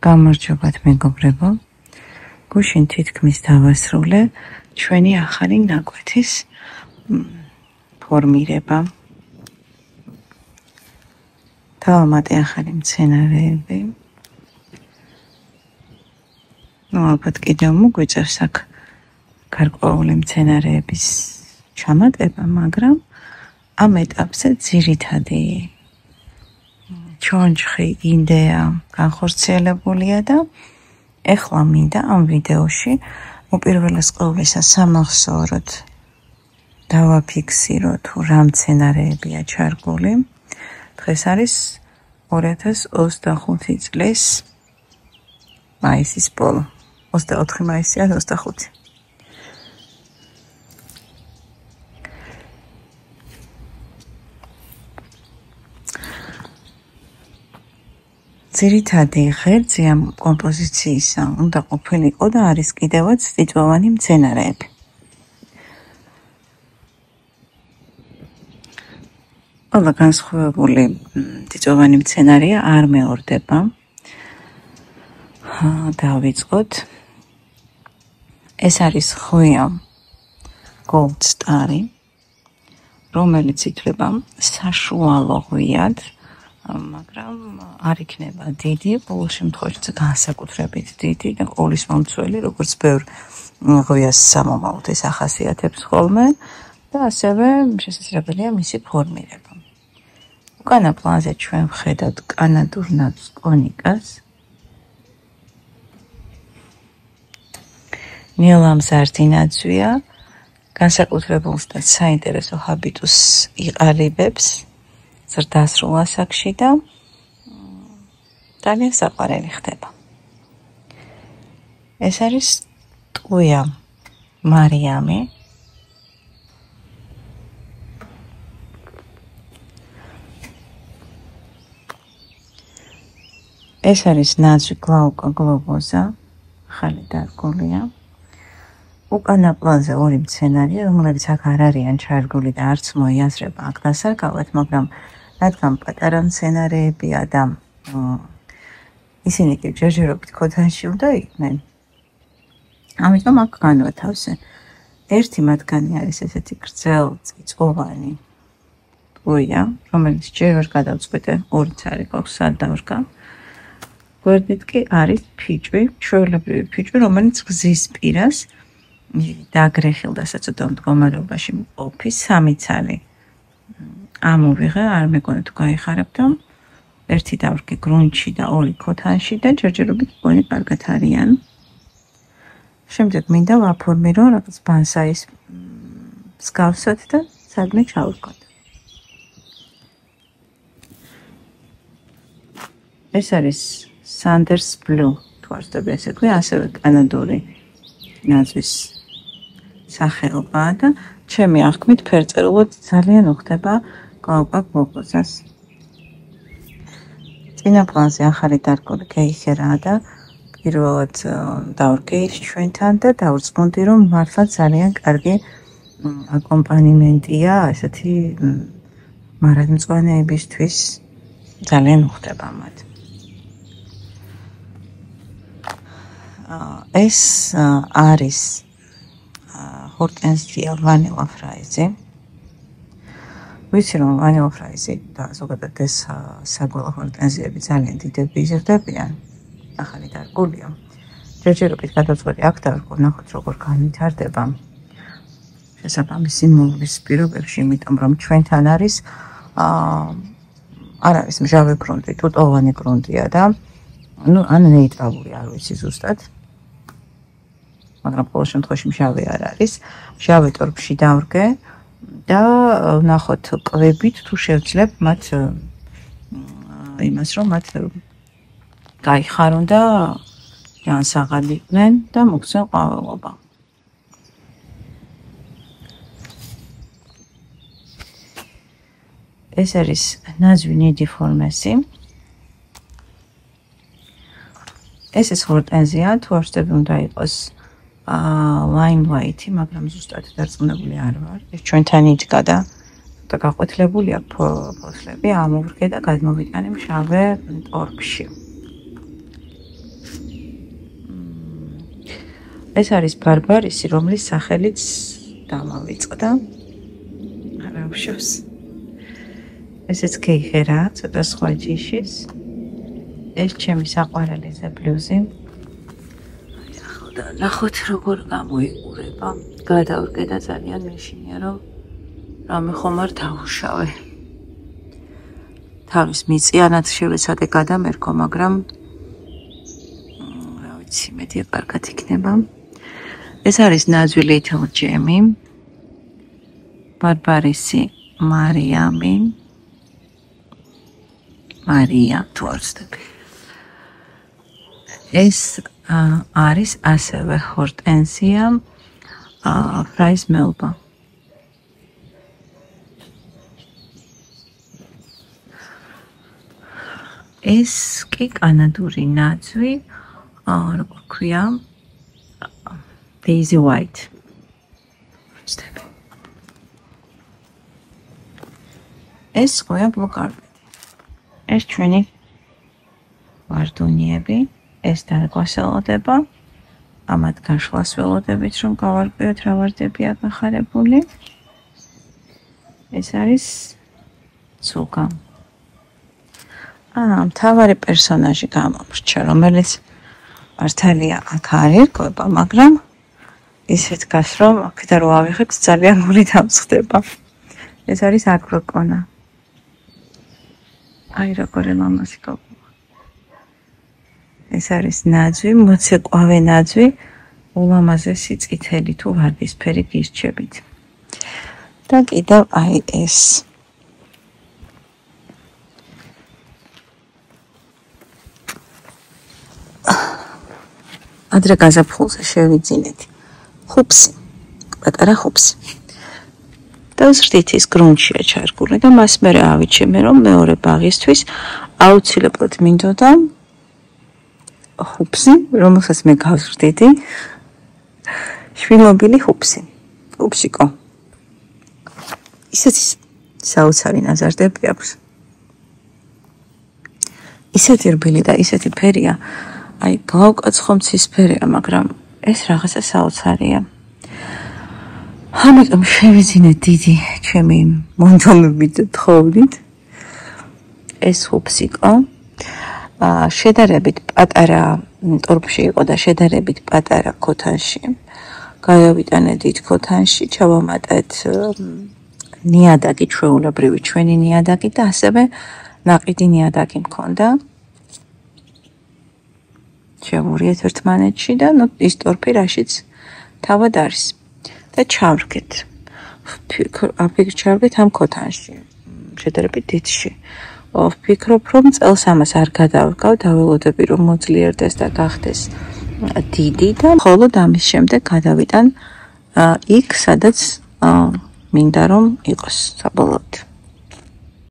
გამარჯობათ მეგობრებო, გუშინ თითქმის დავასრულე ჩვენი ახალი ნაკვეთის ფორმირება. დავამატე ახალი მცენარეები. ალბათ კიდევ მოგვიწევს აქ გარკვეული მცენარეების ჩამატება, მაგრამ ამ ეტაპზე ძირითადი ჩონჩხი იდეა განხორციელებულია და ეხლა მინდა ამ ვიდეოში უპირველეს ყოვლისა სამახსოვროდ დავაფიქსირო თუ რა მცენარეებია ჩარგული. დღეს არის 2025 წლის მაისის ბოლო. 24 მაისია 25. ძირითადი ღერძი ამ კომპოზიციისა უნდა ყოფილიყო და არის კიდევაც წიწვოვანი მცენარეები. ყველა განსხვავებული წიწვოვანი მცენარეა არ მეორდება. დავიწყოთ. ეს არის ხვია Gold Star-ი, რომელიც ითვლება საშუალო ღვიად, მაგრამ არ იქნება დიდი, ყოველ შემთხვევაში განსაკუთრებით დიდი და ყოვლის მომცველი, როგორც ბევრ ღვიას სამომავლოდ ეს ახასიათებს ხოლმე და ასევე შესაძლებელია მისი ფორმირება. უკანა პლანზე ჩვენ ვხედავთ კანადურ ნაძვ კონიკას. ნიელამზარდი ნაძვია, განსაკუთრებულ და საინტერესო ჰაბიტუსს იყალიბებს ზრდასრულ ასაკში და ძალიან საყვარელი ხდება. ეს არის ტყვია მარიამი. ეს არის ნაძვი გლაუკა გლობოზა, ახალი დარგულია. უკანა პლანზე ორი მცენარეა, რომლებიც აქ არ არიან ჩარგული და არც მოიაზრება აქ დასარგავად, მაგრამ რადგან პატარა მცენარეებია და ისინი კი ჯერჯერობით ქოთანში უნდა იყვნენ, ამიტომ აქ განვათავსე. ერთი მათგანი არის ესეთი გრძელ წიწვოვანი ტყვია, რომელიც ჯერ ვერ გადავწყვიტე, ორიც არის გვაქვს სად დავრგა. გვერდით კი არის ფიჭვი, ჩვეულებრივი ფიჭვი, რომელიც გზის პირას დაგრეხილ და საცოდო მდგომარეობაში მყოფი 3 ცალი ამოვიღე, არ მეგონა თუ გაიხარებთ. ერთი დავრგე გრუნტში და 2 ქოთანში და ჯერჯერობით მგონი კარგად არიან. შემდეგ მინდა ვაფორმირო რაღაც ბანსაის მსგავსად და სადმე ჩავრგოთ. ეს არის Sanders Blue, თუ არ ვცდები ესე ქვია, ასევე კანადური ნაძვის სახეობაა და ჩემი აღქმით ფერწერულად ძალიან უხდება გლაუკა გლობოზას. წინა პლანზე ახალი დარგული გეიხერაა და პირველად დავრგე ის ჩვენთან და დავრწმუნდი, რომ მართლა ძალიან კარგი აკომპანიმენტია ესეთი მარადმწვანეებისთვის, ძალიან უხდება მათ. ეს არის ჰორტენზია ვანილა ფრაიზი. ვიცი რომ ვანილა ფრაიზი და ზოგადად ეს საგველა ჰორტენზიები ძალიან დიდები იზრდებიან, ახალი დარგულია. ჯერჯერობით გადავწყვეტი აქ დავრგო, ნახოთ როგორ განვითარდება. შესაბამისი მოვლის პირობებში, იმიტომ რომ ჩვენთან არის არ არის მჟავე გრუნტი, ტუტოვანი გრუნტია და ან ნეიტრალური, არ ვიცი ზუსტად. მაგრამ ყოველ შემთხვევაში მჟავე არ არის. მჟავე ტორფში დავრგე და ვნახოთ კვებით თუ შევძლებ მათ იმას, რომ მათ გაიხარონ და განსაღალიყვნენ და მოგცენ ყვავილობა. ეს არის ნაძვი ნიდიფორმესი. ეს ჰორტენზია, თუ არ ვცდები უნდა იყოს limelight-ი, მაგრამ ზუსტად დარწმუნებული არ ვარ. ეს ჩვენთან იდგა და გაყვეთლებული აქვს ფოთლები, ამოვრგე და გადმოვიტანე მშავე ტორფში. ეს არის ბარბარისი, რომლის სახელიც დამავიწყდა. არა უშავს. ესეც გეიღერა, ცოტა სხვა ჯიშის. ეს ჩემი საყვარელი ზებლიუზი. ახლა ნახოთ როგორ გამოიყურება. გადავრგე და ძალიან მეშინია რომ რამე ხომ არ დავუშავე. თავის მიწიანად შევეცადე გადამერქო, მაგრამ რა ვიცი, მეტი კარგად იქნება. ეს არის ნაძვი Little Jemmy, ბარბარისი მარია თუ არ ვცდები. ეს არის ასევე ჰორტენზია ფრაის მელბა. ეს კი კანადური ნაძვი, როგორ ქვია, Daisy White. ეს ყოა ბლოკარბეტი. ეს ჩვენი ვარდუნიები, ეს დაგვასელოდება. ამათ გაშლას ველოდებით, რომ გავარკვიოთ რა ვარდებია გახარებული. ეს არის ცუგა. მთავარი პერსონაჟი გამომრჩა, რომელიც მართალია აქ არ ერკვება, მაგრამ ისე დგას, რომ აქედან რო ავიღებ, ძალიან გული დამსხდება. ეს არის აგროკონა. აი როგორი ლამაზი გოგონა. ეს არის ნაძვი, მოცეკვავე ნაძვი, ულამაზესი წითელი თუ ვარდისფერი გირჩებით. და კიდევ აი ეს. ადრე გაზაფხულზე შევიძინეთ. ხუფსი, პატარა ხუფსი. და ვზრდით ის გრუნტშია ჩარგული და მას მერე ავიჩემე, რომ მეორე ბაღისთვის აუცილებლად მინდოდა ხუფსი, რომელსაც მე გავზრდიდი. შვილობილი ხუფსი. ხუფსიკო. ისეთი საოცარი ნაზარდები აქვს. ისეთი რბილი და ისეთი ფერია. აი, გავუკაცხო მცისფერია, მაგრამ ეს რაღაცა საოცარია. ამიტომ შევიძინე დიდი ჩემი მონდომებით თხოვდით. ეს ხუფსიკო. შედარებით პატარა ტორფში იყო და შედარებით პატარა ქოთანში. გადავიტანე დიდ ქოთანში, ჩავამატეთ ნიადაგი, ჩვეულებრივი ჩვენი ნიადაგი და ასევე ნაყიდი ნიადაგი მქონდა. შევურიეთ ერთმანეთში და ის ტორფი რაშიც თავად არის. და ჩავრგეთ. ჩავრგეთ ამ ქოთანში, შედარებით დიდში. ვფიქრობ, რომ წელს ამას არ გადავდგავ, დაველოდები რომ მოძლიერდეს და გახდეს დიდი და მხოლოდ ამის შემდეგ გადავიტან იქ, სადაც მინდა რომ იყოს საბოლოოდ.